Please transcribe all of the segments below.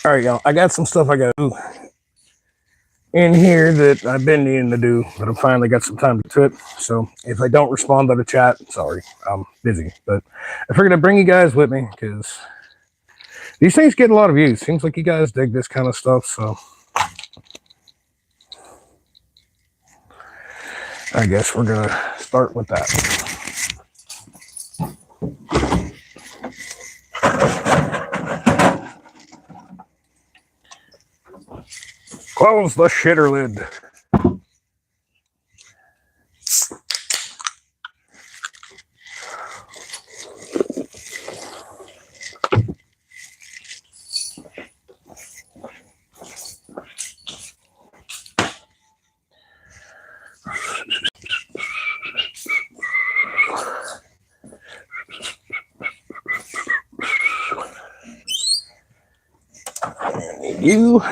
All right, y'all. I got some stuff I got to do in here that I've been needing to do, but I finally got some time to it. So if I don't respond to the chat, sorry, I'm busy. But I figured I'd bring you guys with me because these things get a lot of views. Seems like you guys dig this kind of stuff. So I guess we're going to start with that. Close the shitter lid. You.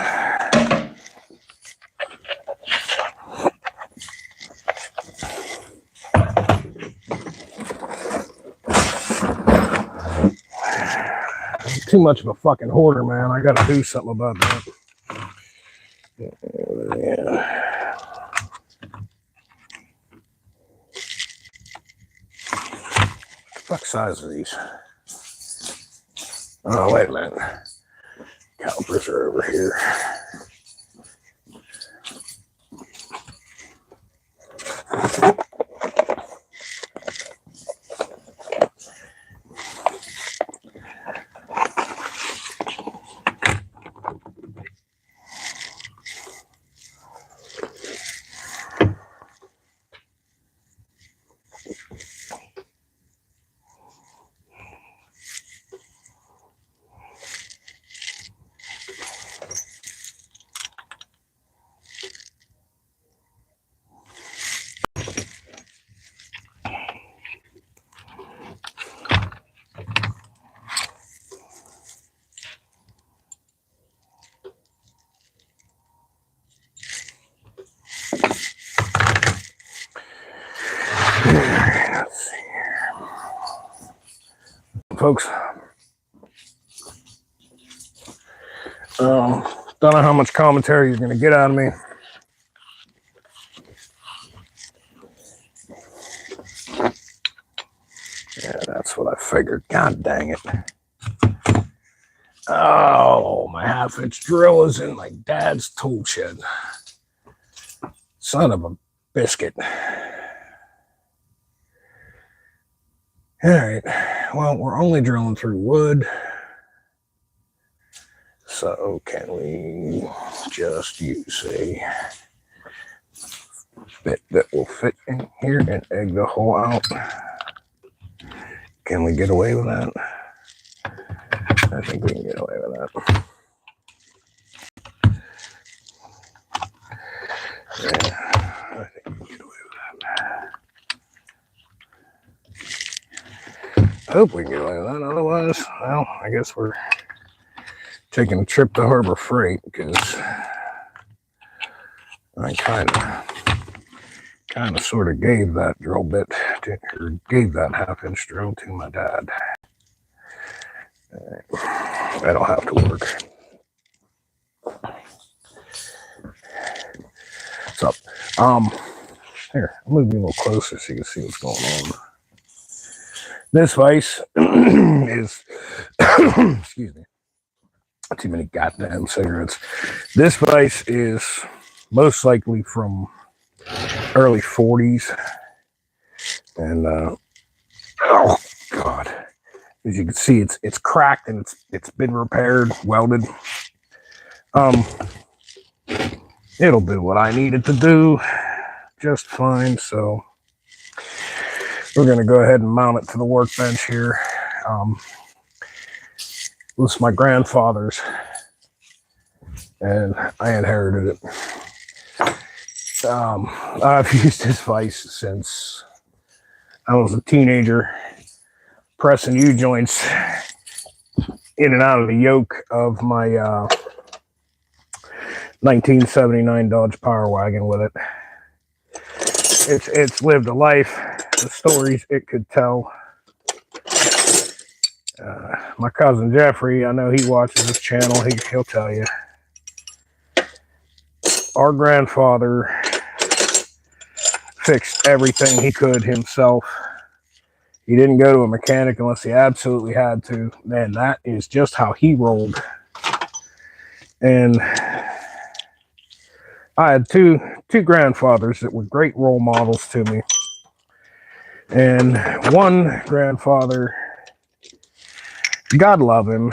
Too much of a fucking hoarder, man. I gotta do something about that. Yeah. What size are these? Oh, wait a minute. Calipers are over here. Let's see here. Folks, don't know how much commentary you're going to get out of me. Yeah, that's what I figured. God dang it. Oh, my half-inch drill is in my dad's tool shed. Son of a biscuit. All right. Well, we're only drilling through wood. So can we just use a bit that will fit in here and egg the hole out? Can we get away with that? I think we can get away with that. Yeah, I think we can get away with that. I hope we can get away with that. Otherwise, well, I guess we're taking a trip to Harbor Freight because I kind of sort of gave that drill bit or gave that half-inch drill to my dad. That'll have to work. So, here, I'll move you a little closer so you can see what's going on. This vise is, excuse me, too many goddamn cigarettes. This vise is most likely from early 40s. And, oh, God. As you can see, it's cracked and it's been repaired, welded. It'll do what I need it to do just fine. So we're going to go ahead and mount it to the workbench here. This is my grandfather's, and I inherited it. I've used this vise since I was a teenager, pressing U-joints in and out of the yoke of my 1979 Dodge Power Wagon with it. It's lived a life, the stories it could tell. my cousin Jeffrey, I know he watches this channel, he'll tell you. Our grandfather fixed everything he could himself. He didn't go to a mechanic unless he absolutely had to. Man, that is just how he rolled. And I had two grandfathers that were great role models to me. And one grandfather, God love him,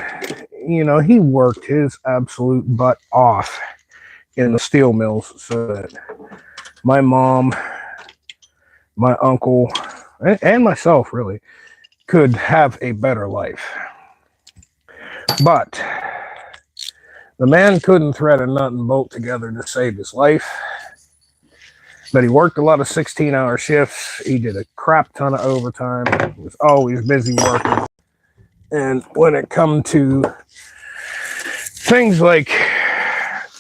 you know, he worked his absolute butt off in the steel mills so that my mom, my uncle, and myself really could have a better life. But the man couldn't thread a nut and bolt together to save his life. But he worked a lot of 16-hour shifts. He did a crap ton of overtime. He was always busy working. And when it come to things like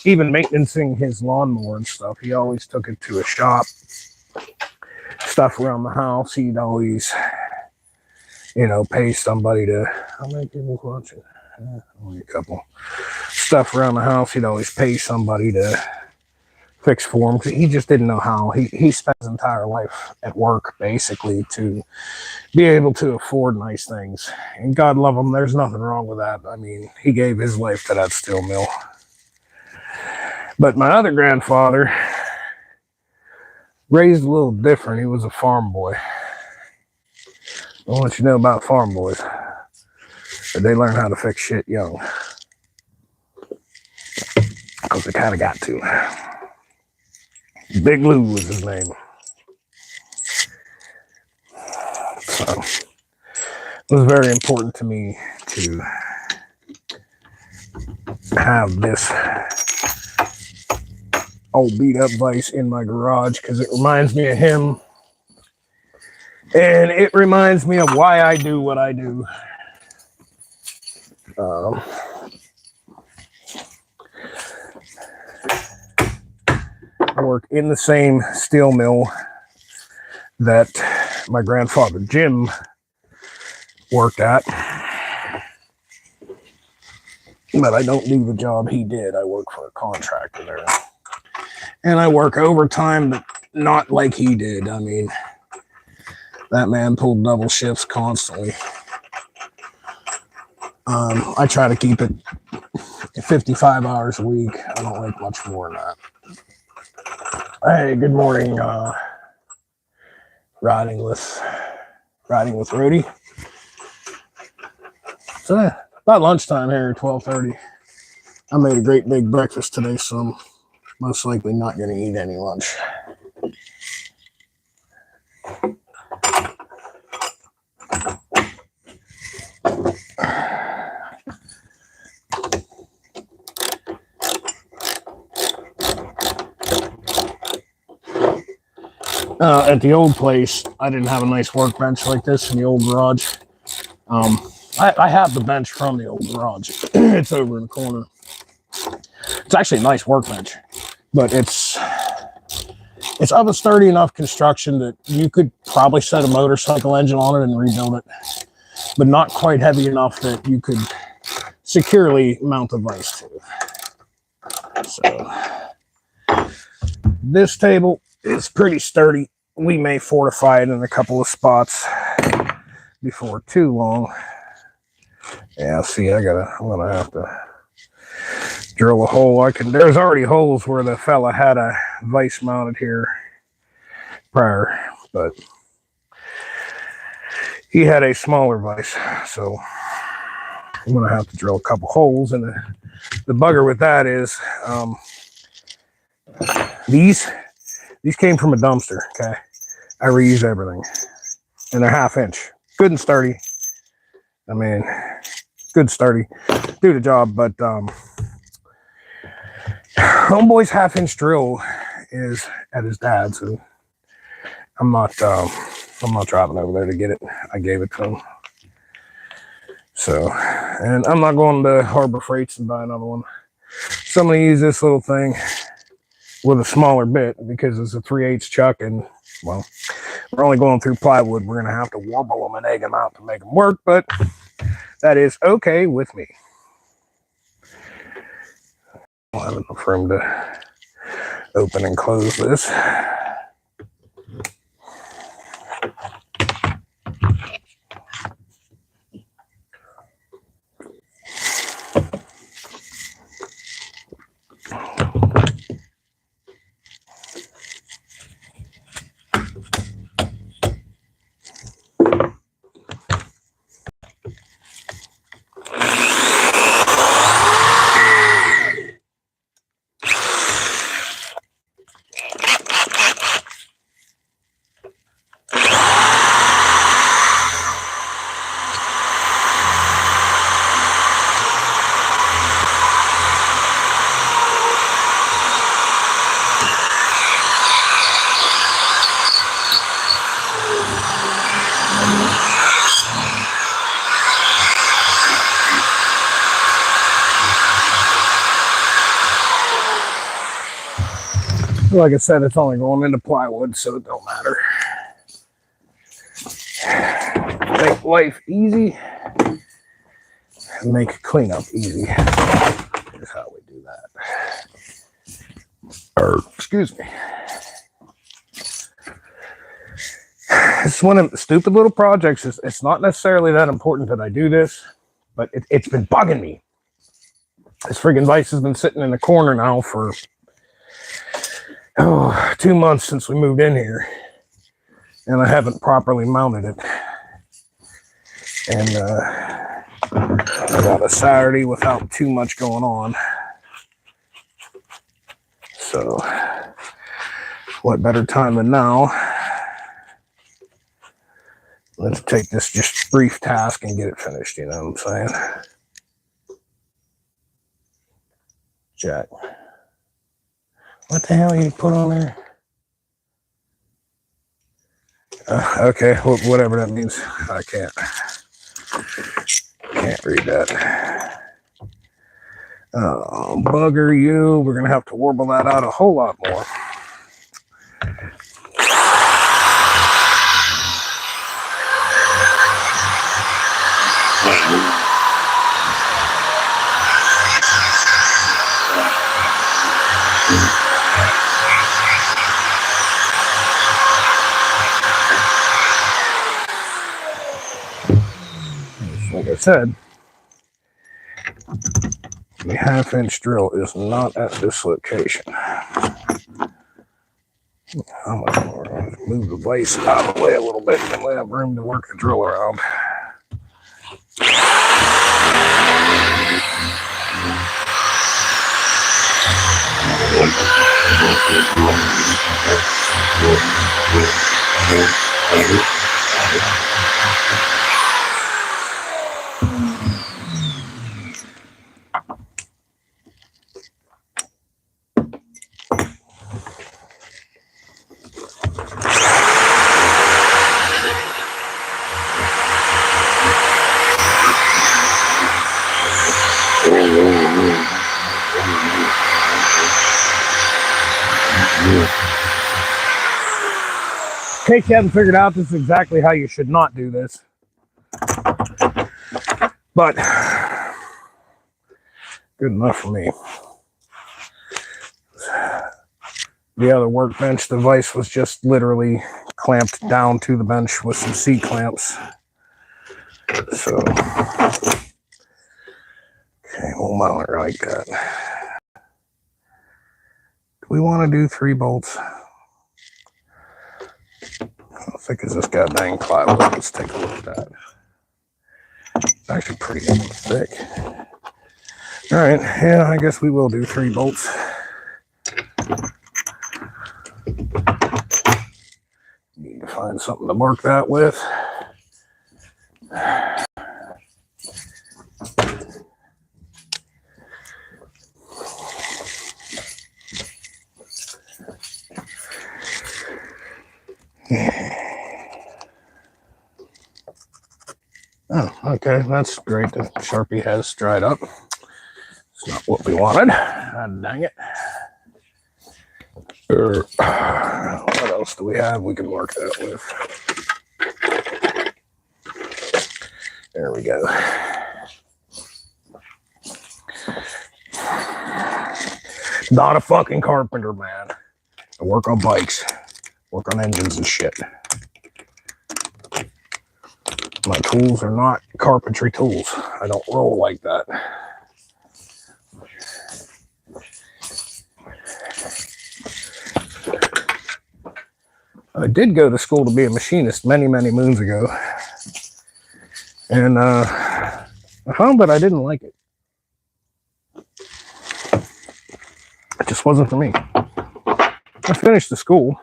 even maintaining his lawnmower and stuff, he always took it to a shop. Stuff around the house, he'd always, you know, pay somebody to, how many people watching? Only a couple. Stuff around the house, he'd always pay somebody to fix for him, because he just didn't know how. He spent his entire life at work, basically, to be able to afford nice things. And God love him, there's nothing wrong with that. I mean, he gave his life to that steel mill. But my other grandfather raised a little different. He was a farm boy. I'll let you know about farm boys. But they learn how to fix shit young. Because they kind of got to. Big Lou was his name. So it was very important to me to have this old beat up vise in my garage, because it reminds me of him. And it reminds me of why I do what I do. I work in the same steel mill that my grandfather Jim worked at. But I don't do the job he did. I work for a contractor there. And I work overtime, but not like he did. I mean, that man pulled double shifts constantly. I try to keep it 55 hours a week. I don't like much more than that. Hey, good morning, riding with Rudy. So about lunchtime here at 12:30. I made a great big breakfast today, so I'm most likely not going to eat any lunch. At the old place, I didn't have a nice workbench like this in the old garage. I have the bench from the old garage. It's over in the corner. It's actually a nice workbench, but it's of a sturdy enough construction that you could probably set a motorcycle engine on it and rebuild it, but not quite heavy enough that you could securely mount a vise to. So this table is pretty sturdy. We may fortify it in a couple of spots before too long. Yeah, see, I'm gonna have to drill a hole. There's already holes where the fella had a vise mounted here prior, but he had a smaller vise, so I'm gonna have to drill a couple holes. And the bugger with that is these came from a dumpster. Okay, I reuse everything, and they're 1/2 inch, good and sturdy. I mean, good sturdy, do the job. But homeboy's 1/2 inch drill is at his dad's, and I'm not driving over there to get it. I gave it to him. So, and I'm not going to Harbor Freights and buy another one. So I'm going to use this little thing with a smaller bit because it's a 3/8 chuck, and well, we're only going through plywood. We're going to have to warble them and egg them out to make them work, but that is okay with me. I'll have enough room to open and close this. Like I said, it's only going into plywood, so it don't matter. Make life easy and make cleanup easy. Here's how we do that. Or, excuse me. It's one of the stupid little projects. It's not necessarily that important that I do this, but it's been bugging me. This friggin' vise has been sitting in the corner now for 2 months since we moved in here, and I haven't properly mounted it. And I got a Saturday without too much going on, so what better time than now? Let's take this just brief task and get it finished, you know what I'm saying? Jack, what the hell you put on there? Okay, whatever that means. I can't read that. Oh, bugger you. We're going to have to warble that out a whole lot more. Like I said, the 1/2-inch drill is not at this location. I'm going to move the vise out of the way a little bit and let have room to work the drill around. In case you haven't figured out, this is exactly how you should not do this. But good enough for me. The other workbench, the vise was just literally clamped down to the bench with some C-clamps. So, okay, we'll mount it like that. Do we want to do 3 bolts? How thick is this goddamn plywood? Let's take a look at that. It's actually pretty thick. All right, yeah, I guess we will do 3 bolts. Need to find something to mark that with. Oh, okay, that's great. The Sharpie has dried up. It's not what we wanted. God dang it. What else do we have we can mark that with? There we go. Not a fucking carpenter, man. I work on bikes, work on engines and shit. My tools are not carpentry tools. I don't roll like that. I did go to school to be a machinist many, many moons ago. And I found that I didn't like it. It just wasn't for me. I finished the school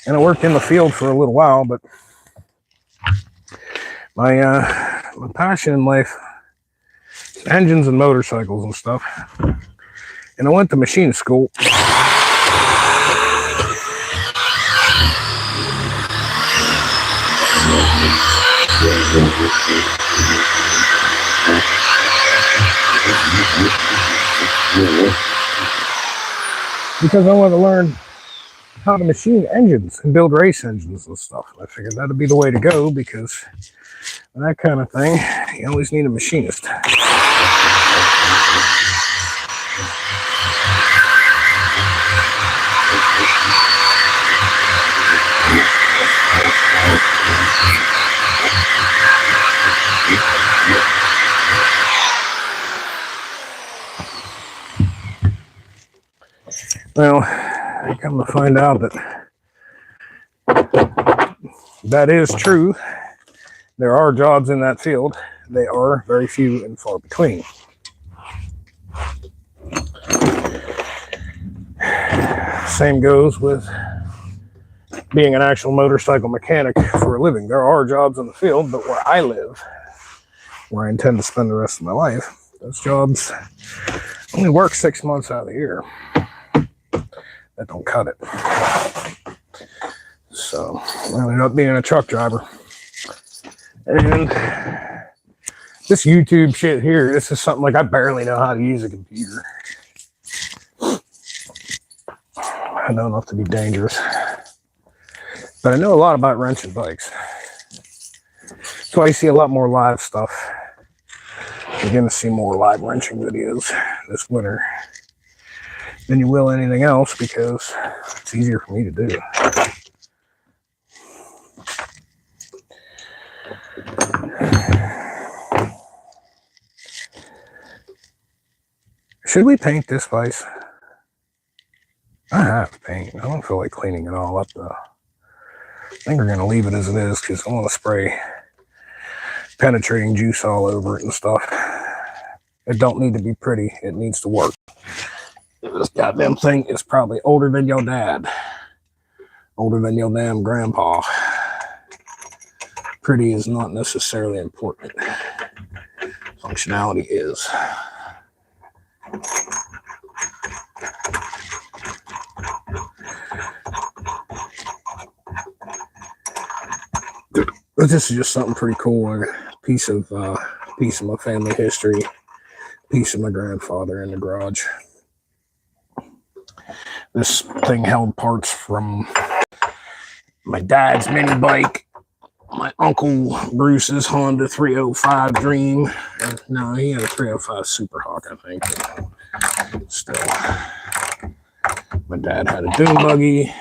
and I worked in the field for a little while, but my passion in life is engines and motorcycles and stuff. And I went to machine school. Because I want to learn how to machine engines and build race engines and stuff. And I figured that'd be the way to go, because that kind of thing, you always need a machinist. Well, I come to find out that is true. There are jobs in that field. They are very few and far between. Same goes with being an actual motorcycle mechanic for a living. There are jobs in the field, but where I live, where I intend to spend the rest of my life, those jobs only work 6 months out of the year. That don't cut it. So I ended up being a truck driver. And this YouTube shit here, this is something like I barely know how to use a computer. I know enough to be dangerous. But I know a lot about wrenching bikes. So I see a lot more live stuff. You're going to see more live wrenching videos this winter than you will anything else, because it's easier for me to do. Should we paint this place? I have paint. I don't feel like cleaning it all up though. I think we're going to leave it as it is, because I want to spray penetrating juice all over it and stuff. It don't need to be pretty. It needs to work. This goddamn thing is probably older than your dad. Older than your damn grandpa. Pretty is not necessarily important. Functionality is. But this is just something pretty cool. A piece of my family history. Piece of my grandfather in the garage. This thing held parts from my dad's mini bike, my uncle Bruce's Honda 305 Dream. No, he had a 305 Superhawk, I think. Still, my dad had a dune buggy.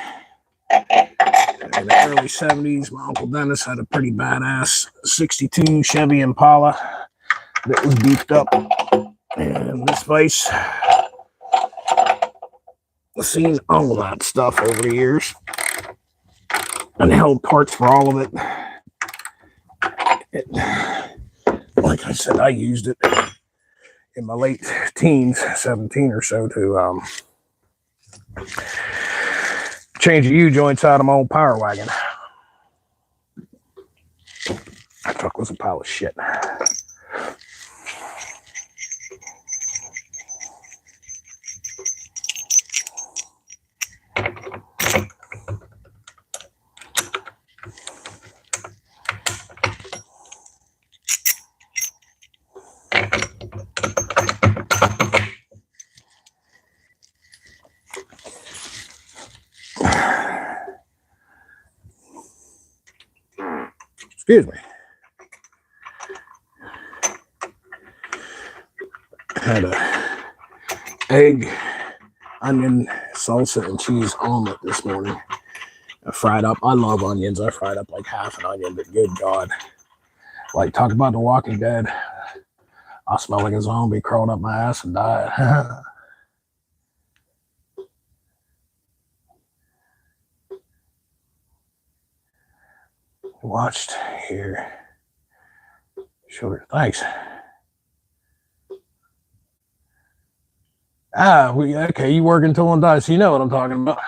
In the early 70s, my Uncle Dennis had a pretty badass 62 Chevy Impala that was beefed up. And this vice, I've seen all that stuff over the years and held parts for all of it. Like I said, I used it in my late teens, 17 or so, to change the U-joints out of my old Power Wagon. That truck was a pile of shit. Excuse me. Had a egg onion salsa and cheese omelet this morning. I fried up. I love onions. I fried up like half an onion, but good God. Like, talk about The Walking Dead. I'll smell like a zombie crawling up my ass and die. Watched here. Sure. Thanks. Okay, you work until one dies, so you know what I'm talking about.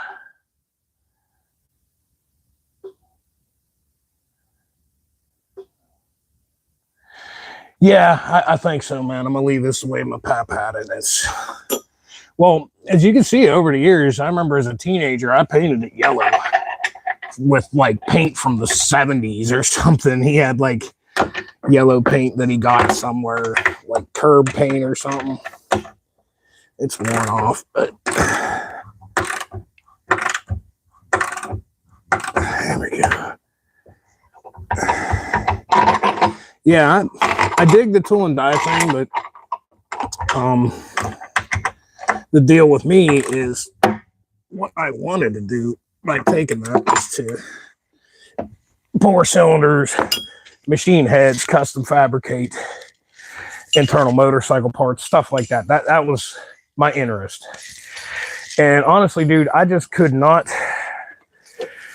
Yeah, I think so, man. I'm gonna leave this the way my pap had it. It's, well, as you can see over the years, I remember as a teenager, I painted it yellow with like paint from the 70s or something. He had like yellow paint that he got somewhere, like curb paint or something. It's worn off, but there we go. Yeah, I dig the tool and die thing, but the deal with me is what I wanted to do by taking that is to pour cylinders, machine heads, custom fabricate internal motorcycle parts, stuff like that. That was my interest. And honestly, dude, I just could not,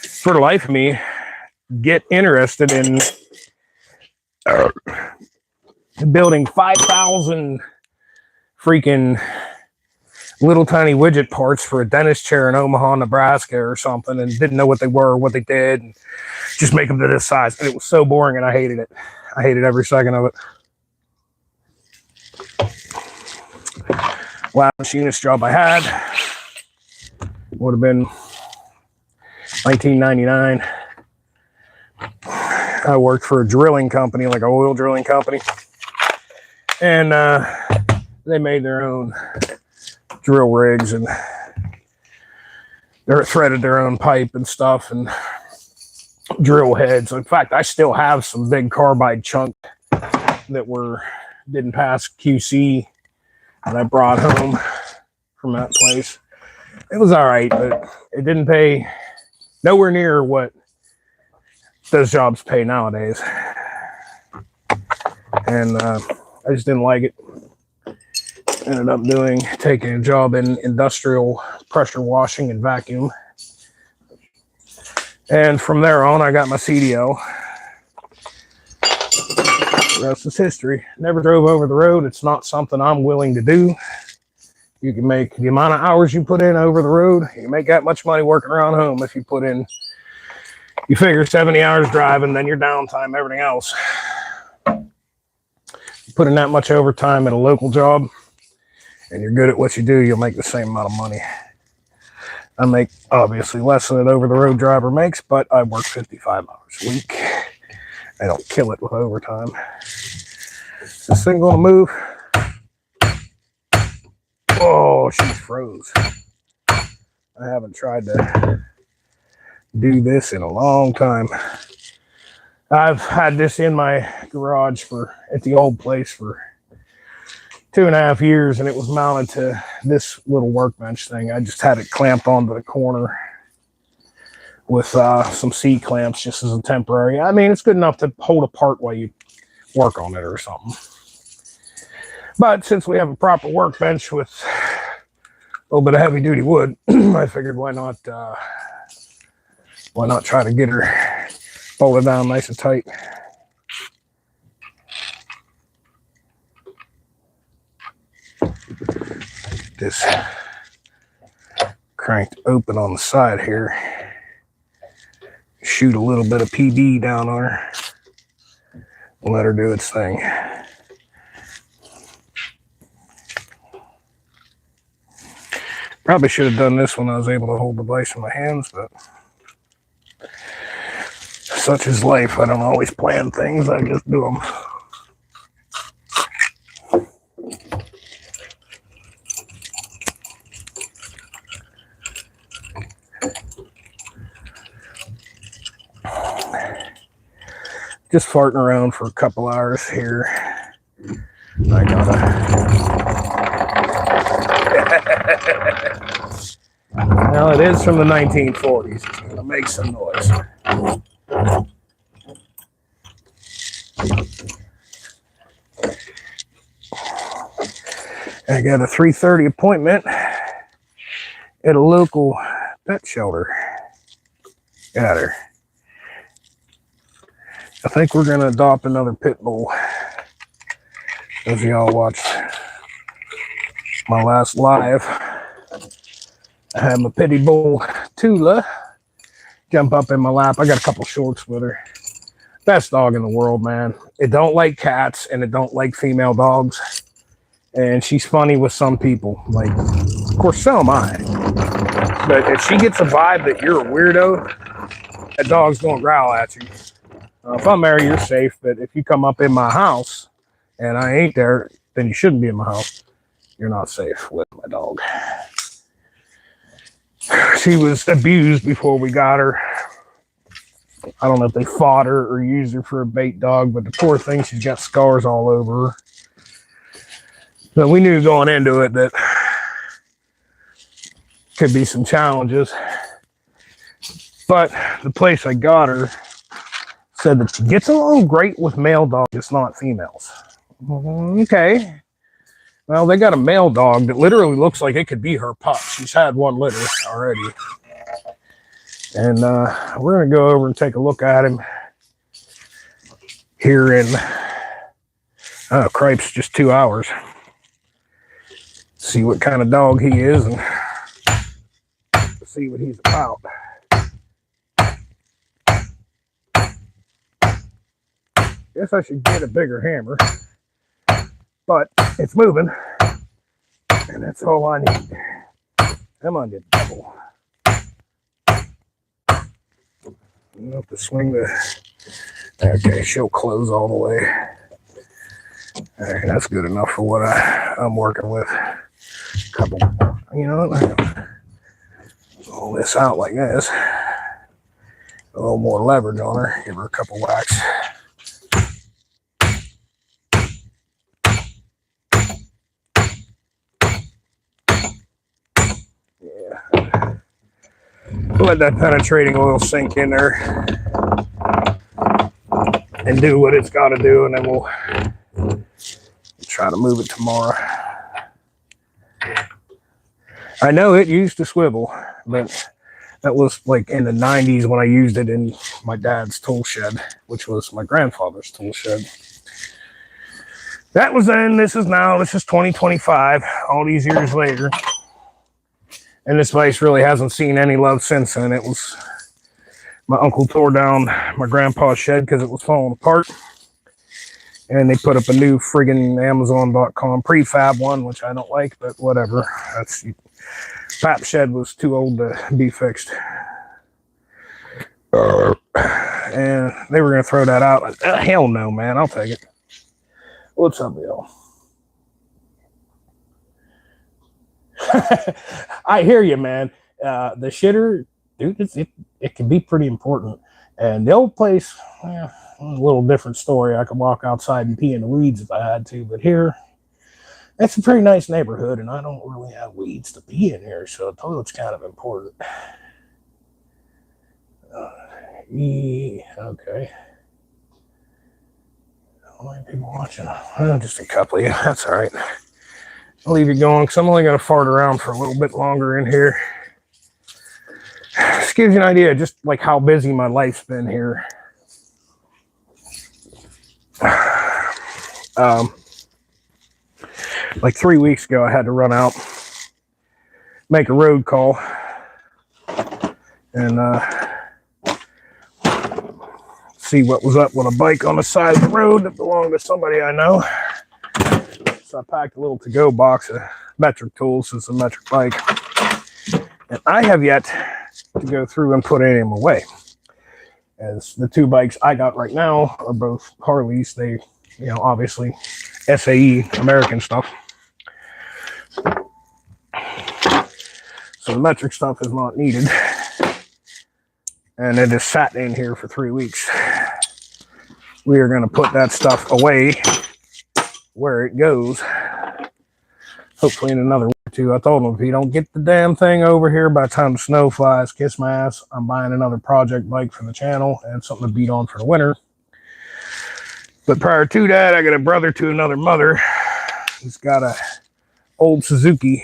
for the life of me, get interested in building 5,000 freaking little tiny widget parts for a dentist chair in Omaha, Nebraska or something, and didn't know what they were or what they did, and just make them to this size. And it was so boring, and I hated it. I hated every second of it. Last machinist job I had would have been 1999. I worked for a drilling company, like an oil drilling company, and they made their own drill rigs, and they threaded their own pipe and stuff, and drill heads. In fact, I still have some big carbide chunk that didn't pass QC that I brought home from that place. It was all right, but it didn't pay nowhere near what those jobs pay nowadays. And I just didn't like it. Ended up taking a job in industrial pressure washing and vacuum. And from there on, I got my CDL. The rest is history. Never drove over the road. It's not something I'm willing to do. You can make the amount of hours you put in over the road. You can make that much money working around home if you put in, you figure 70 hours driving, then your downtime, everything else. You put in that much overtime at a local job, and you're good at what you do, you'll make the same amount of money. I make obviously less than an over-the-road driver makes, but I work 55 hours a week. I don't kill it with overtime. Is this thing gonna move? Oh, she's froze. I haven't tried to do this in a long time. I've had this in my garage at the old place for 2.5 years, and it was mounted to this little workbench thing. I just had it clamped onto the corner with some C clamps just as a temporary. I mean, it's good enough to hold apart while you work on it or something. But since we have a proper workbench with a little bit of heavy duty wood, I figured why not try to get her bolted down nice and tight. This cranked open on the side here. Shoot a little bit of PD down on her. Let her do its thing. Probably should have done this when I was able to hold the vise in my hands, but such is life. I don't always plan things, I just do them. Just farting around for a couple hours here. I gotta Well, it is from the 1940s. It's going to make some noise. I got a 3:30 appointment at a local pet shelter. Got her. I think we're going to adopt another pit bull. As y'all watched my last live, I had my pitty bull Tula jump up in my lap. I got a couple shorts with her. Best dog in the world, man. It don't like cats and it don't like female dogs. And she's funny with some people. Like, of course, so am I. But if she gets a vibe that you're a weirdo, that dog's gonna growl at you. If I'm married, you're safe. But if you come up in my house and I ain't there, then you shouldn't be in my house. You're not safe with my dog. She was abused before we got her. I don't know if they fought her or used her for a bait dog, but the poor thing, she's got scars all over her. So we knew going into it that could be some challenges. But the place I got her said that she gets along great with male dogs, just not females. Okay. Well, they got a male dog that literally looks like it could be her pup. She's had one litter already. And we're going to go over and take a look at him here in, cripes, just 2 hours. See what kind of dog he is and see what he's about. Guess I should get a bigger hammer. But it's moving, and that's all I need. Come on, get double. You have to swing the. Okay, she'll close all the way. All right, that's good enough for what I'm working with. Couple, you know, roll this out like this. A little more leverage on her. Give her a couple whacks. Let that penetrating oil sink in there and do what it's got to do, and then we'll try to move it tomorrow. I know it used to swivel, but that was like in the 90s when I used it in my dad's tool shed, which was my grandfather's tool shed. That was then, this is now, this is 2025, all these years later. And this place really hasn't seen any love since then. It was, my uncle tore down my grandpa's shed because it was falling apart. And they put up a new friggin' Amazon.com prefab one, which I don't like, but whatever. That's, Pap's shed was too old to be fixed. And they were going to throw that out. Hell no, man. I'll take it. What's up, y'all? I hear you, man. The shitter, dude, it can be pretty important. And the old place, a little different story. I could walk outside and pee in the weeds if I had to, but here, it's a pretty nice neighborhood, and I don't really have weeds to pee in here, so the toilet's kind of important. Okay. How many people watching? Just a couple of you. That's all right. I'll leave you going because I'm only going to fart around for a little bit longer in here. This gives you an idea just like how busy my life's been here. Like 3 weeks ago, I had to run out, make a road call, and see what was up with a bike on the side of the road that belonged to somebody I know. So I packed a little to-go box of metric tools. It's a metric bike. And I have yet to go through and put any of them away. As the two bikes I got right now are both Harleys. They, you know, obviously SAE, American stuff. So the metric stuff is not needed. And it is sat in here for 3 weeks. We are going to put that stuff away where it goes, hopefully in another week too. I told him, if you don't get the damn thing over here by the time the snow flies, kiss my ass. I'm buying another project bike for the channel and something to beat on for the winter. But prior to that, I got a brother to another mother. He's got a old Suzuki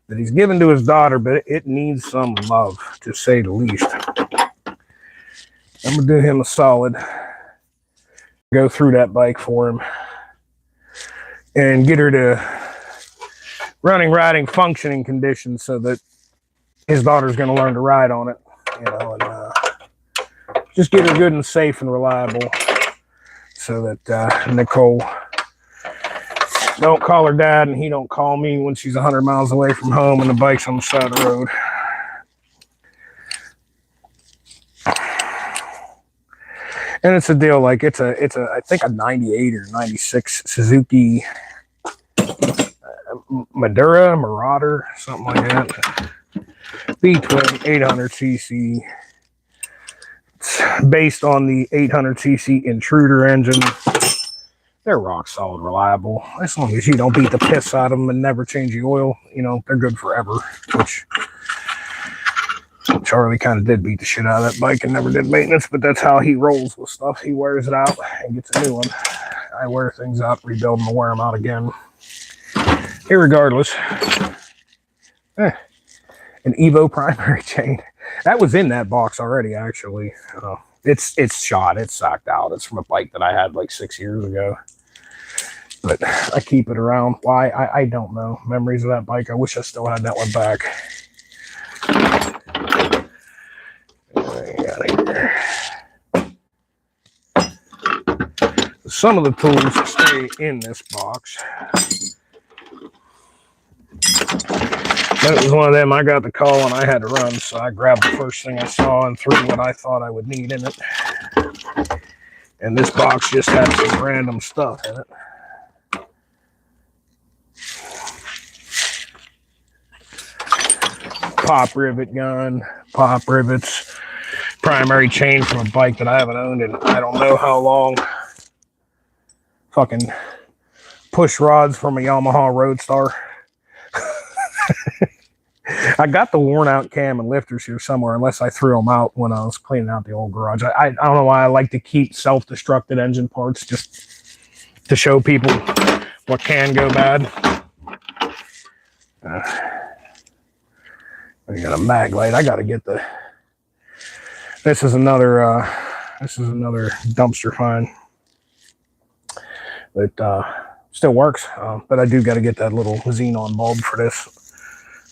that he's given to his daughter, but it needs some love, to say the least. I'm gonna do him a solid, go through that bike for him and get her to running, riding, functioning conditions so that his daughter's going to learn to ride on it, you know, and just get her good and safe and reliable so that Nicole don't call her dad and he don't call me when she's 100 miles away from home and the bike's on the side of the road. And it's a deal, like it's a I think a 98 or 96 Suzuki Marauder, something like that. B-twin 800cc. It's based on the 800cc Intruder engine. They're rock solid, reliable. As long as you don't beat the piss out of them and never change the oil, you know, they're good forever. Which Charlie kind of did beat the shit out of that bike and never did maintenance, but that's how he rolls with stuff. He wears it out and gets a new one. I wear things out, rebuild them, and wear them out again. Irregardless, an Evo primary chain. That was in that box already, actually. It's shot, it's sacked out. It's from a bike that I had like 6 years ago. But I keep it around. Why? I don't know. Memories of that bike. I wish I still had that one back. Some of the tools stay in this box. That was one of them. I got the call and I had to run, so I grabbed the first thing I saw and threw what I thought I would need in it. And this box just had some random stuff in it. Pop rivet gun, pop rivets, primary chain from a bike that I haven't owned in I don't know how long. Fucking push rods from a Yamaha Roadstar. I got the worn out cam and lifters here somewhere, unless I threw them out when I was cleaning out the old garage. I don't know why I like to keep self-destructed engine parts, just to show people what can go bad. I got a mag light. I got to get the. This is another dumpster find. It still works, but I do got to get that little xenon bulb for this.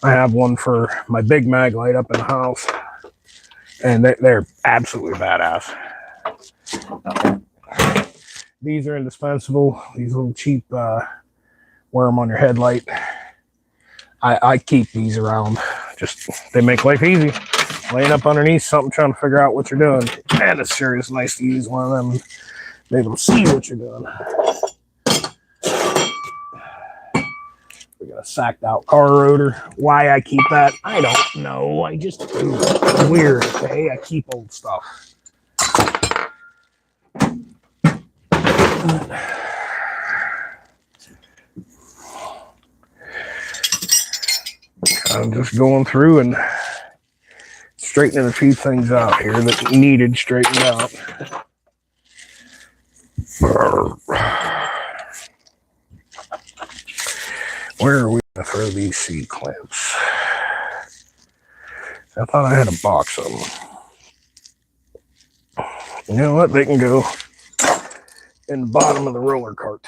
I have one for my big mag light up in the house, and they're absolutely badass. These are indispensable. These little cheap wear them on your headlight. I keep these around. Just they make life easy. Laying up underneath something, trying to figure out what you're doing. Man, it sure is nice to use one of them. Be able to see what you're doing. We got a sacked out car rotor. Why I keep that, I don't know. I just do. It's weird. Okay, I keep old stuff. I'm just going through and straightening a few things out here that needed straightened out. Where are we going to throw these seat clamps? I thought I had a box of them. You know what? They can go in the bottom of the roller cart.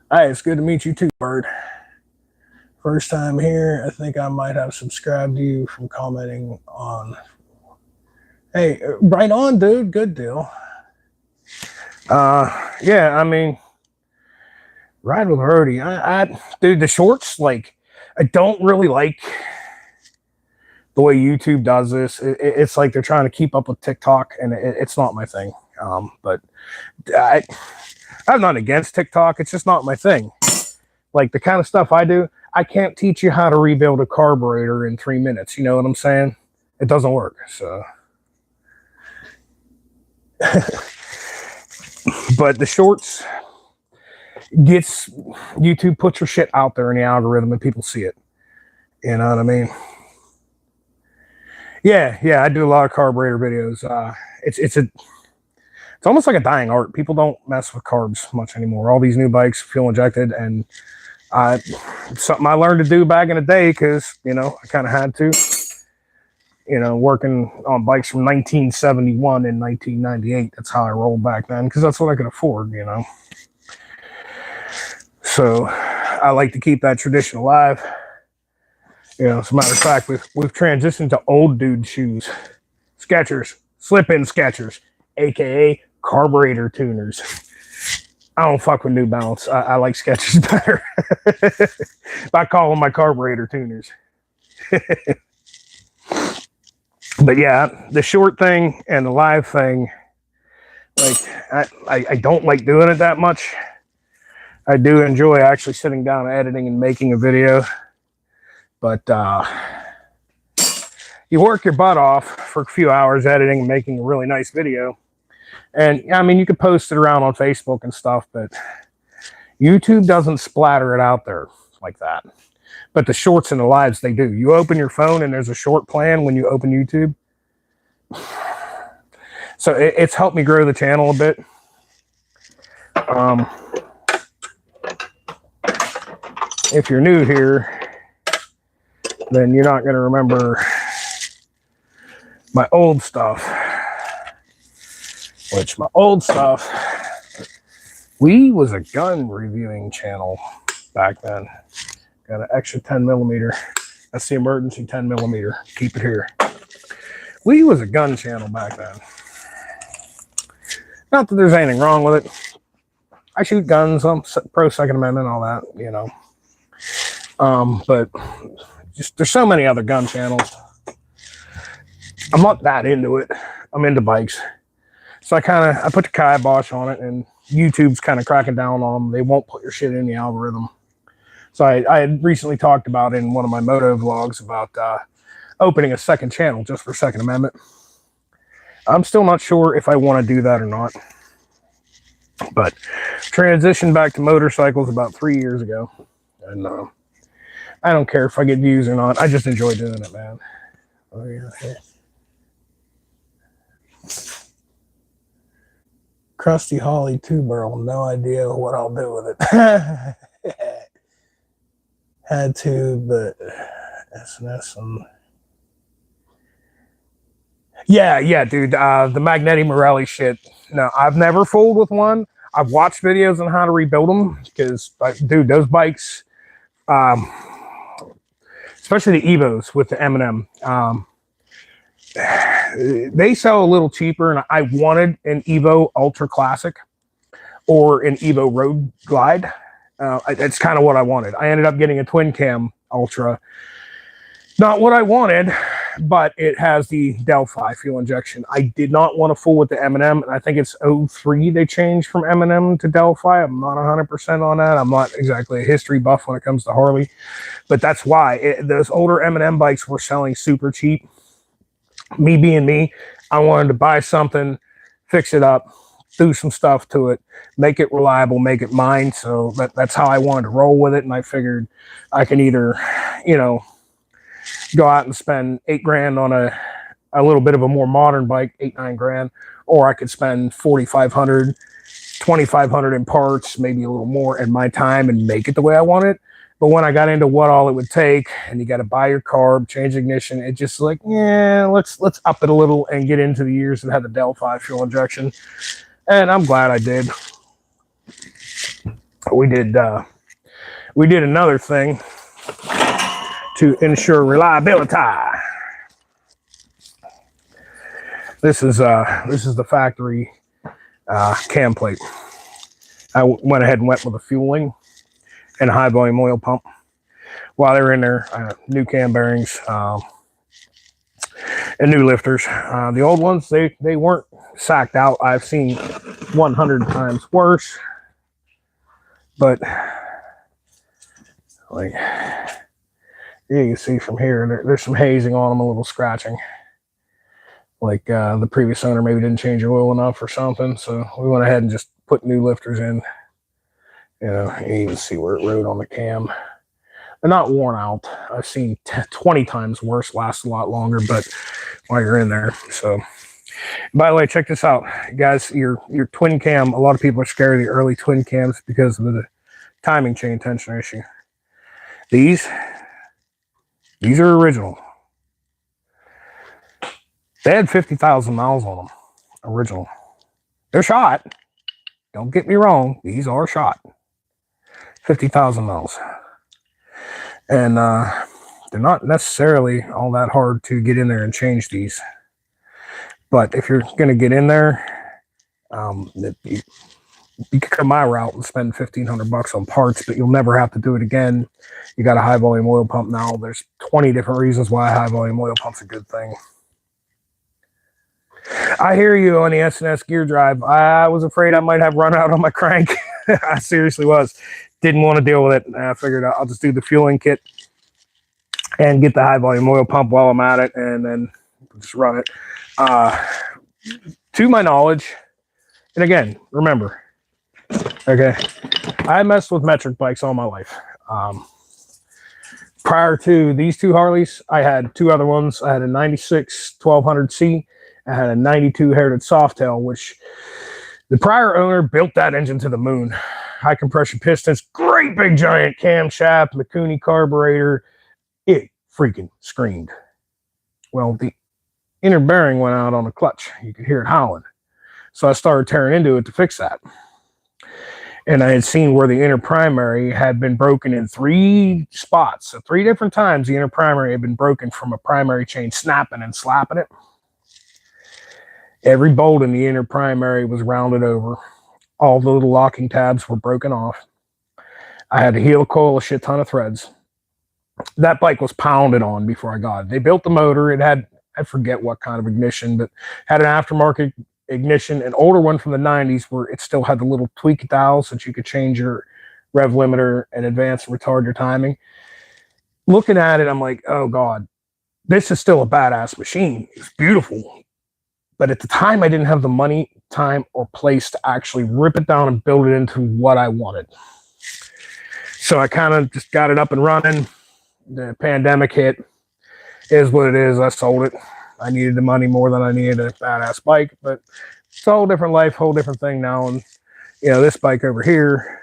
Hi, it's good to meet you too, Bird. First time here. I think I might have subscribed to you from commenting on. Hey, right on, dude. Good deal. Yeah, I mean, ride with Brody. Dude, the shorts, like, I don't really like the way YouTube does this. It's like they're trying to keep up with TikTok, and it's not my thing. But I'm not against TikTok. It's just not my thing. Like the kind of stuff I do, I can't teach you how to rebuild a carburetor in 3 minutes. You know what I'm saying? It doesn't work. So But the shorts gets, YouTube puts your shit out there in the algorithm and people see it. You know what I mean? Yeah, I do a lot of carburetor videos. It's almost like a dying art. People don't mess with carbs much anymore. All these new bikes fuel injected, and something I learned to do back in the day because, you know, I kind of had to. You know, working on bikes from 1971 and 1998. That's how I rolled back then because that's what I could afford, you know. So I like to keep that tradition alive. You know, as a matter of fact, we've transitioned to old dude shoes. Skechers, slip-in Skechers, aka carburetor tuners. I don't fuck with New Balance. I like Skechers better. I call them my carburetor tuners. But yeah, the short thing and the live thing, like I don't like doing it that much. I do enjoy actually sitting down, editing, and making a video. But you work your butt off for a few hours editing and making a really nice video. And I mean, you could post it around on Facebook and stuff, but YouTube doesn't splatter it out there like that. But the shorts and the lives, they do. You open your phone and there's a short plan when you open YouTube. So it's helped me grow the channel a bit. If you're new here, then you're not going to remember my old stuff. Which my old stuff, we was a gun reviewing channel back then. Got an extra 10mm. That's the emergency 10mm. Keep it here. We was a gun channel back then. Not that there's anything wrong with it. I shoot guns. I'm pro Second Amendment, all that, you know. But just there's so many other gun channels. I'm not that into it. I'm into bikes. So I put the kibosh on it, and YouTube's kind of cracking down on them. They won't put your shit in the algorithm. So I had recently talked about in one of my moto vlogs about opening a second channel just for Second Amendment. I'm still not sure if I want to do that or not. But transitioned back to motorcycles about 3 years ago. And I don't care if I get views or not. I just enjoy doing it, man. Oh, yeah. Crusty Harley 2-barrel. No idea what I'll do with it. Had to, but S&S and... Yeah, dude. The Magneti Morelli shit. No, I've never fooled with one. I've watched videos on how to rebuild them because, dude, those bikes, especially the Evos with the M&M, they sell a little cheaper, and I wanted an Evo Ultra Classic or an Evo Road Glide. It's kind of what I wanted. I ended up getting a twin cam Ultra. Not what I wanted, but it has the Delphi fuel injection. I did not want to fool with the M&M, and I think it's 03 they changed from M&M to Delphi. I'm not 100% on that. I'm not exactly a history buff when it comes to Harley, but that's why. Those older M&M bikes were selling super cheap. Me being me, I wanted to buy something, fix it up, do some stuff to it, make it reliable, make it mine. So that's how I wanted to roll with it, and I figured I can either, you know, go out and spend $8,000 on a little bit of a more modern bike, $8-9 grand, or I could spend $4,500, $2,500 in parts, maybe a little more in my time, and make it the way I want it. But when I got into what all it would take, and you got to buy your carb, change ignition, it just like, yeah, let's up it a little and get into the years that had the Delphi fuel injection. And I'm glad I did. We did another thing to ensure reliability. This is the factory cam plate. I went ahead and went with a fueling and a high volume oil pump. While they were in there, new cam bearings and new lifters. The old ones, they weren't sacked out. I've seen 100 times worse, but like you can see from here, there's some hazing on them, a little scratching. Like the previous owner maybe didn't change oil enough or something. So we went ahead and just put new lifters in. You know, you even see where it rode on the cam. They're not worn out. I've seen 20 times worse, last a lot longer, but while you're in there. So, by the way, check this out, guys. Your twin cam, a lot of people are scared of the early twin cams because of the timing chain tension issue. These are original. They had 50,000 miles on them, original. They're shot. Don't get me wrong. These are shot. 50,000 miles. And they're not necessarily all that hard to get in there and change these. But if you're going to get in there, you could come my route and spend $1,500 on parts, but you'll never have to do it again. You got a high volume oil pump now. There's 20 different reasons why a high volume oil pump's a good thing. I hear you on the S&S gear drive. I was afraid I might have run out on my crank. I seriously was. Didn't want to deal with it. I figured I'll just do the fueling kit and get the high volume oil pump while I'm at it, and then just run it. To my knowledge, and again, remember, okay, I messed with metric bikes all my life. Prior to these two Harleys, I had two other ones. I had a 96 1200C. I had a 92 Heritage Softail, which the prior owner built that engine to the moon. High compression pistons, great big giant camshaft, Mikuni carburetor. It freaking screamed. Well, the inner bearing went out on the clutch. You could hear it howling. So I started tearing into it to fix that. And I had seen where the inner primary had been broken in 3 spots. So 3 different times the inner primary had been broken from a primary chain snapping and slapping it. Every bolt in the inner primary was rounded over. All the little locking tabs were broken off. I had to heel coil a shit ton of threads. That bike was pounded on before I got it. They built the motor. It had, I forget what kind of ignition, but had an aftermarket ignition, an older one from the 90s where it still had the little tweak dial so that you could change your rev limiter and advance and retard your timing. Looking at it, I'm like, oh God, this is still a badass machine. It's beautiful. But at the time, I didn't have the money, time, or place to actually rip it down and build it into what I wanted. So I kind of just got it up and running. The pandemic hit. Is what it is. I sold it. I needed the money more than I needed a badass bike, but it's a whole different life, whole different thing now. And, you know, this bike over here,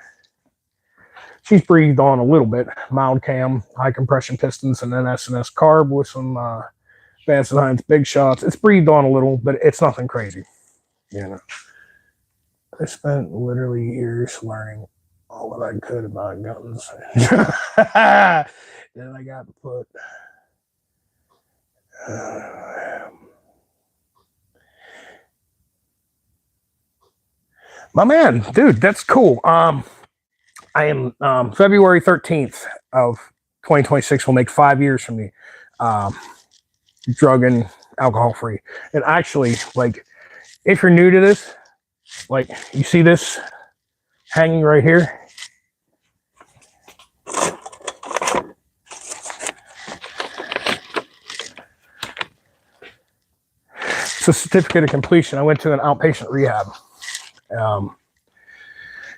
she's breathed on a little bit. Mild cam, high compression pistons, and then S&S carb with some Vance & Hines big shots. It's breathed on a little, but it's nothing crazy. You know, I spent literally years learning all that I could about guns. Then I got to put my man, dude, that's cool. I am February 13th of 2026 will make 5 years from me. Drug and alcohol free. And actually, like, if you're new to this, like, you see this hanging right here. It's a certificate of completion. I went to an outpatient rehab.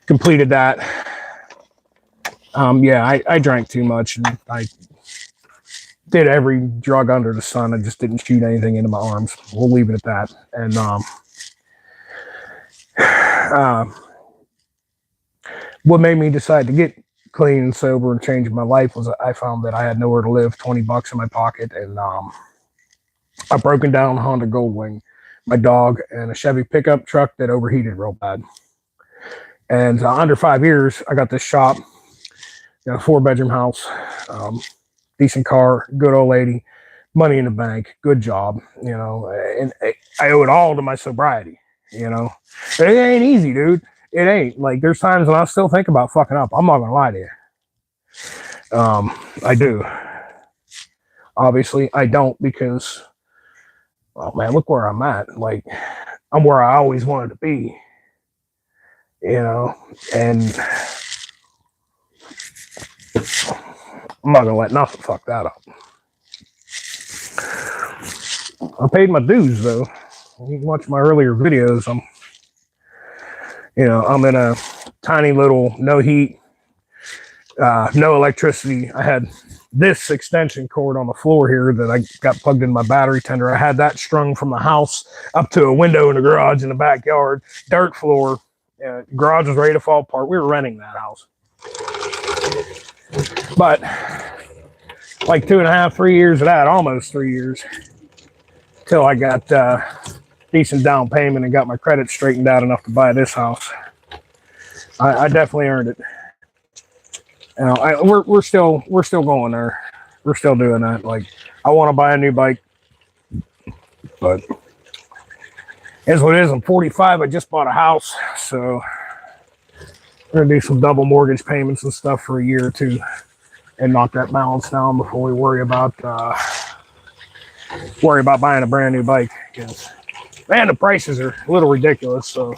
Completed that. Yeah, I drank too much and I did every drug under the sun. I just didn't shoot anything into my arms. We'll leave it at that. And what made me decide to get clean and sober and change my life was I found that I had nowhere to live, $20 in my pocket, and a broken down Honda Goldwing, my dog, and a Chevy pickup truck that overheated real bad. And under 5 years, I got this shop, you know, 4-bedroom house, decent car, good old lady, money in the bank, good job, you know, and I owe it all to my sobriety, you know. But it ain't easy, dude. It ain't. Like, there's times when I still think about fucking up. I'm not gonna lie to you. I do. Obviously, I don't because, well, man, look where I'm at. Like, I'm where I always wanted to be, you know, and I'm not gonna let nothing fuck that up. I paid my dues though. You can watch my earlier videos. I'm You know, I'm in a tiny little no heat, no electricity. I had this extension cord on the floor here that I got plugged in my battery tender. I had that strung from the house up to a window in the garage in the backyard, dirt floor. Garage was ready to fall apart. We were renting that house. But like 2.5, 3 years of that, almost 3 years, till I got decent down payment and got my credit straightened out enough to buy this house. I definitely earned it. You know, we're still going there. We're still doing that. Like, I want to buy a new bike, but as what it is, I'm 45. I just bought a house, so we're gonna do some double mortgage payments and stuff for a year or two, and knock that balance down before we worry about buying a brand new bike. Because, man, the prices are a little ridiculous. So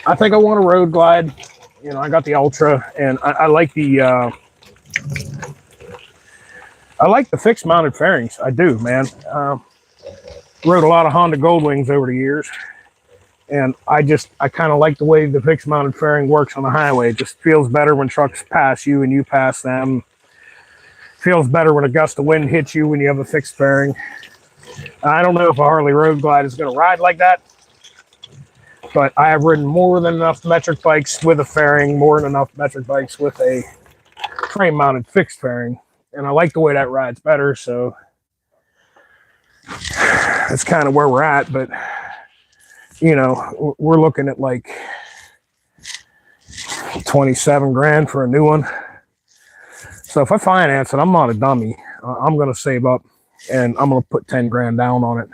I think I want a road glide. You know, I got the Ultra, and I like the fixed mounted fairings. I do, man. Rode a lot of Honda Goldwings over the years, and I kind of like the way the fixed mounted fairing works on the highway. It just feels better when trucks pass you and you pass them. Feels better when a gust of wind hits you when you have a fixed fairing. I don't know if a Harley Road Glide is going to ride like that, but I have ridden more than enough metric bikes with a fairing, more than enough metric bikes with a frame mounted fixed fairing, and I like the way that rides better. So that's kind of where we're at. But you know, we're looking at like 27 grand for a new one. So if I finance it, I'm not a dummy. I'm going to save up and I'm going to put 10 grand down on it,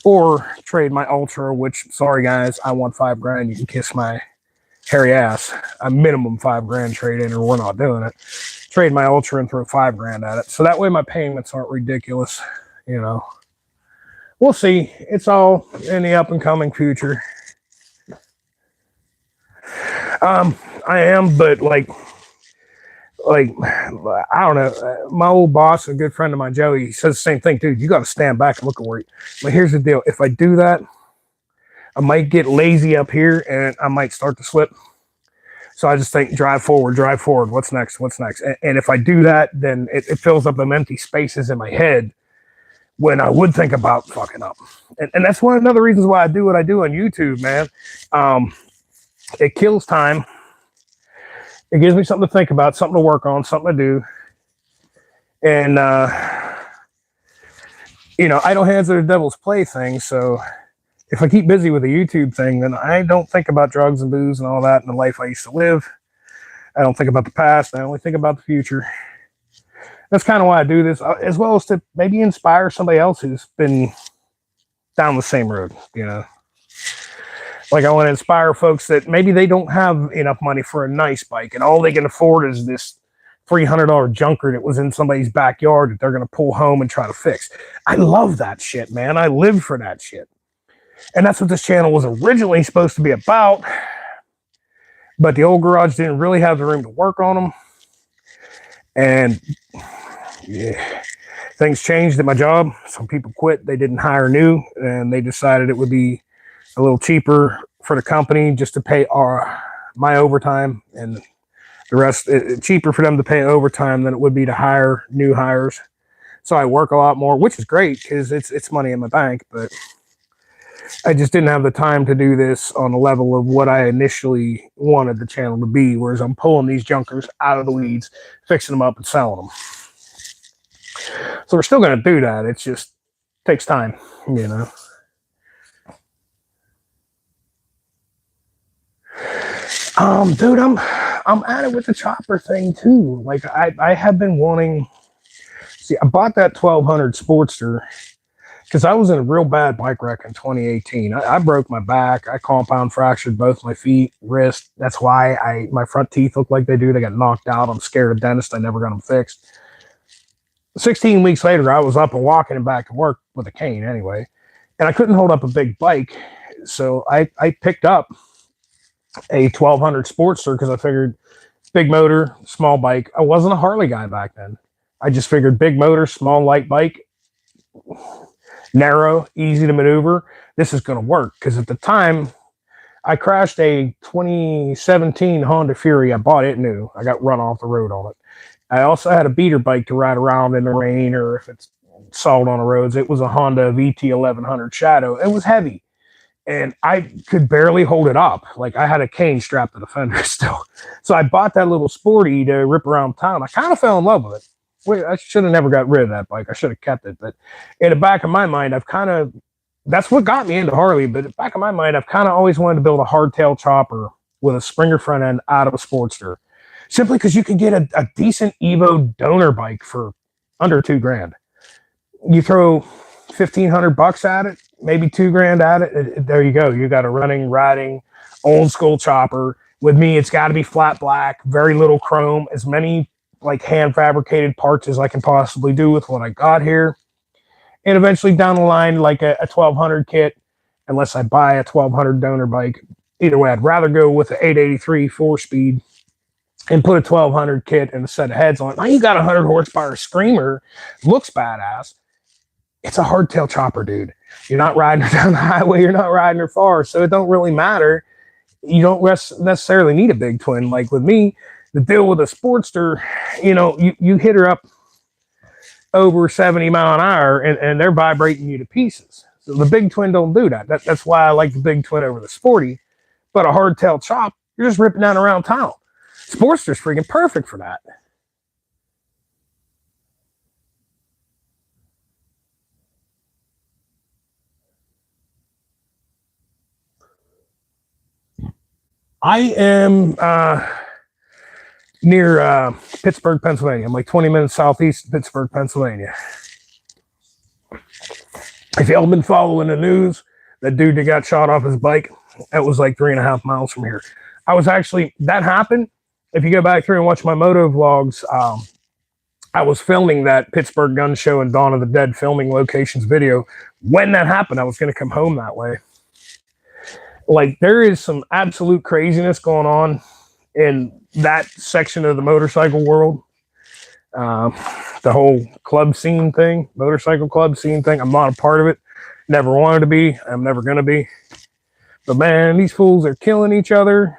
or trade my Ultra, which, sorry guys, I want 5 grand. You can kiss my hairy ass. A minimum 5 grand trade in, or we're not doing it. Trade my Ultra and throw 5 grand at it. So that way my payments aren't ridiculous. You know, we'll see. It's all in the up and coming future. I am, but like I don't know. My old boss, a good friend of mine, Joey, he says the same thing, dude. You got to stand back and look at where you. But here's the deal: if I do that, I might get lazy up here, and I might start to slip. So I just think, drive forward, drive forward. What's next? What's next? And if I do that, then it fills up them empty spaces in my head when I would think about fucking up. And that's one of the other reasons why I do what I do on YouTube, man. It kills time. It gives me something to think about, something to work on, something to do. And, you know, idle hands are the devil's plaything. So if I keep busy with the YouTube thing, then I don't think about drugs and booze and all that in the life I used to live. I don't think about the past. I only think about the future. That's kind of why I do this, as well as to maybe inspire somebody else who's been down the same road, you know. Like, I want to inspire folks that maybe they don't have enough money for a nice bike, and all they can afford is this $300 junker that was in somebody's backyard that they're going to pull home and try to fix. I love that shit, man. I live for that shit. And that's what this channel was originally supposed to be about. But the old garage didn't really have the room to work on them. And yeah, things changed at my job. Some people quit. They didn't hire new, and they decided it would be a little cheaper for the company just to pay my overtime, and the rest, cheaper for them to pay overtime than it would be to hire new hires. So I work a lot more, which is great because it's money in my bank, but I just didn't have the time to do this on the level of what I initially wanted the channel to be, whereas I'm pulling these junkers out of the weeds, fixing them up and selling them. So we're still going to do that. It just takes time, you know. Dude, I'm at it with the chopper thing too. Like, I have been wanting. See, I bought that 1200 Sportster because I was in a real bad bike wreck in 2018. I broke my back. I compound fractured both my feet, wrist. That's why my front teeth look like they do. They got knocked out. I'm scared of dentists. I never got them fixed. 16 weeks later, I was up and walking and back to work with a cane anyway, and I couldn't hold up a big bike, so I picked up a 1200 Sportster because I figured big motor, small bike. I wasn't a Harley guy back then. I just figured big motor, small light bike, narrow, easy to maneuver. This is going to work because at the time I crashed a 2017 Honda Fury. I bought it new. I got run off the road on it. I also had a beater bike to ride around in the rain or if it's salt on the roads. It was a Honda VT 1100 Shadow. It was heavy and I could barely hold it up. Like I had a cane strapped to the fender still. So I bought that little sporty to rip around town. I kind of fell in love with it. Wait, I should have never got rid of that bike. I should have kept it. But in the back of my mind, that's what got me into Harley. But in the back of my mind, I've kind of always wanted to build a hardtail chopper with a Springer front end out of a Sportster. Simply because you can get a decent Evo donor bike for under $2,000. You throw $1,500 at it, maybe $2,000 at it. There you go. You got a running, riding, old school chopper. With me, it's got to be flat black, very little chrome, as many like hand fabricated parts as I can possibly do with what I got here. And eventually down the line, like a 1200 kit, unless I buy a 1200 donor bike. Either way, I'd rather go with the 883 4-speed and put a 1200 kit and a set of heads on it. Now you got a 100 horsepower Screamer, looks badass. It's a hardtail chopper, dude. You're not riding her down the highway. You're not riding her far. So it don't really matter. You don't necessarily need a big twin. Like with me, the deal with a Sportster, you hit her up over 70 mile an hour and they're vibrating you to pieces. So the big twin don't do that. That's why I like the big twin over the sporty. But a hardtail chop, you're just ripping down around town. Sportster's freaking perfect for that. I am near Pittsburgh, Pennsylvania. I'm like 20 minutes southeast of Pittsburgh, Pennsylvania. If y'all been following the news, that dude that got shot off his bike, that was like 3.5 miles from here. That happened. If you go back through and watch my moto vlogs, I was filming that Pittsburgh Gun Show and Dawn of the Dead filming locations video. When that happened, I was going to come home that way. Like, there is some absolute craziness going on in that section of the motorcycle world. The whole club scene thing, motorcycle club scene thing. I'm not a part of it. Never wanted to be. I'm never going to be. But man, these fools are killing each other.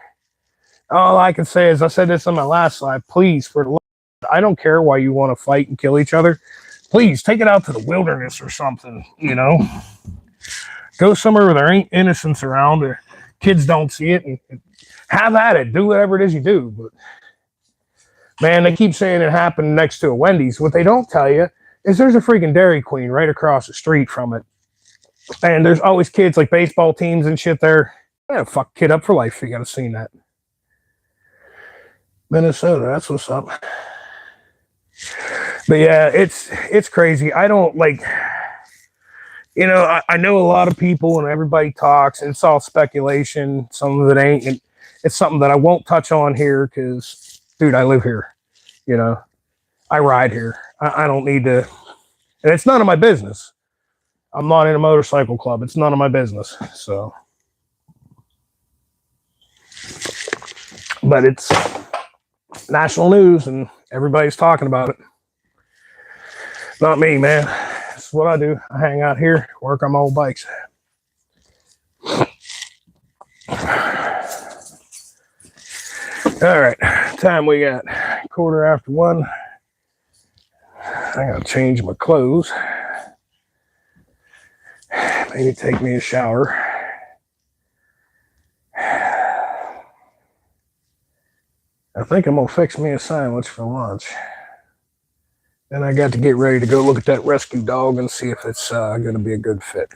All I can say is, I said this on my last slide, please, for the love, I don't care why you want to fight and kill each other. Please take it out to the wilderness or something, Go somewhere where there ain't innocents around or kids don't see it and have at it. Do whatever it is you do. But man, they keep saying it happened next to a Wendy's. What they don't tell you is there's a freaking Dairy Queen right across the street from it. And there's always kids like baseball teams and shit there. Yeah, fuck kid up for life. You gotta seen that. Minnesota, that's what's up. But yeah, it's crazy. I don't like, I know a lot of people and everybody talks and it's all speculation. Some of it ain't. And it's something that I won't touch on here because, dude, I live here. I ride here. I don't need to. And it's none of my business. I'm not in a motorcycle club. It's none of my business. So, but it's national news and everybody's talking about it. Not me, man. This is what I do. I hang out here, work on my old bikes. All right, time we got 1:15. I gotta change my clothes. Maybe take me a shower. I think I'm gonna fix me a sandwich for lunch. Then I got to get ready to go look at that rescue dog and see if it's gonna be a good fit.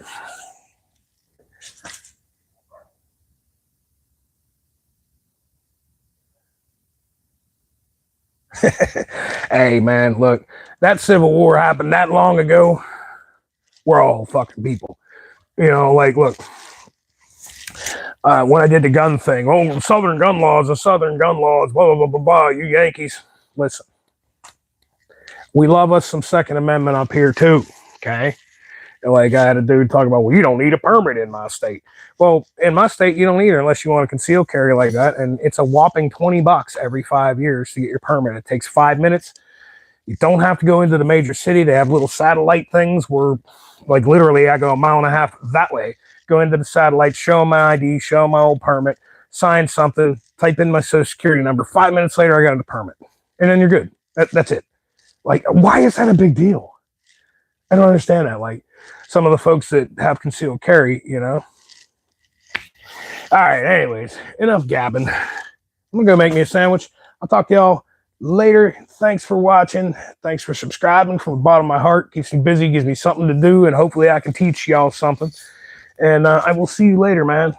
Hey man, look, that Civil War happened that long ago. We're all fucking people. Like, look, when I did the gun thing, Southern gun laws, blah, blah, blah, blah, blah, you Yankees. Listen, we love us some Second Amendment up here too, okay? Like, I had a dude talk about, well, you don't need a permit in my state. Well, in my state, you don't either unless you want to conceal carry like that. And it's a whopping $20 every 5 years to get your permit. It takes 5 minutes. You don't have to go into the major city. They have little satellite things where, like, literally I go 1.5 miles that way go into the satellite, show them my ID, show them my old permit, sign something, type in my social security number. 5 minutes later, I got the permit. And then you're good. That's it. Like, why is that a big deal? I don't understand that. Like, some of the folks that have concealed carry, you know. All right, anyways, enough gabbing. I'm going to go make me a sandwich. I'll talk to y'all later. Thanks for watching. Thanks for subscribing from the bottom of my heart. Keeps me busy, gives me something to do, and hopefully I can teach y'all something. And I will see you later, man.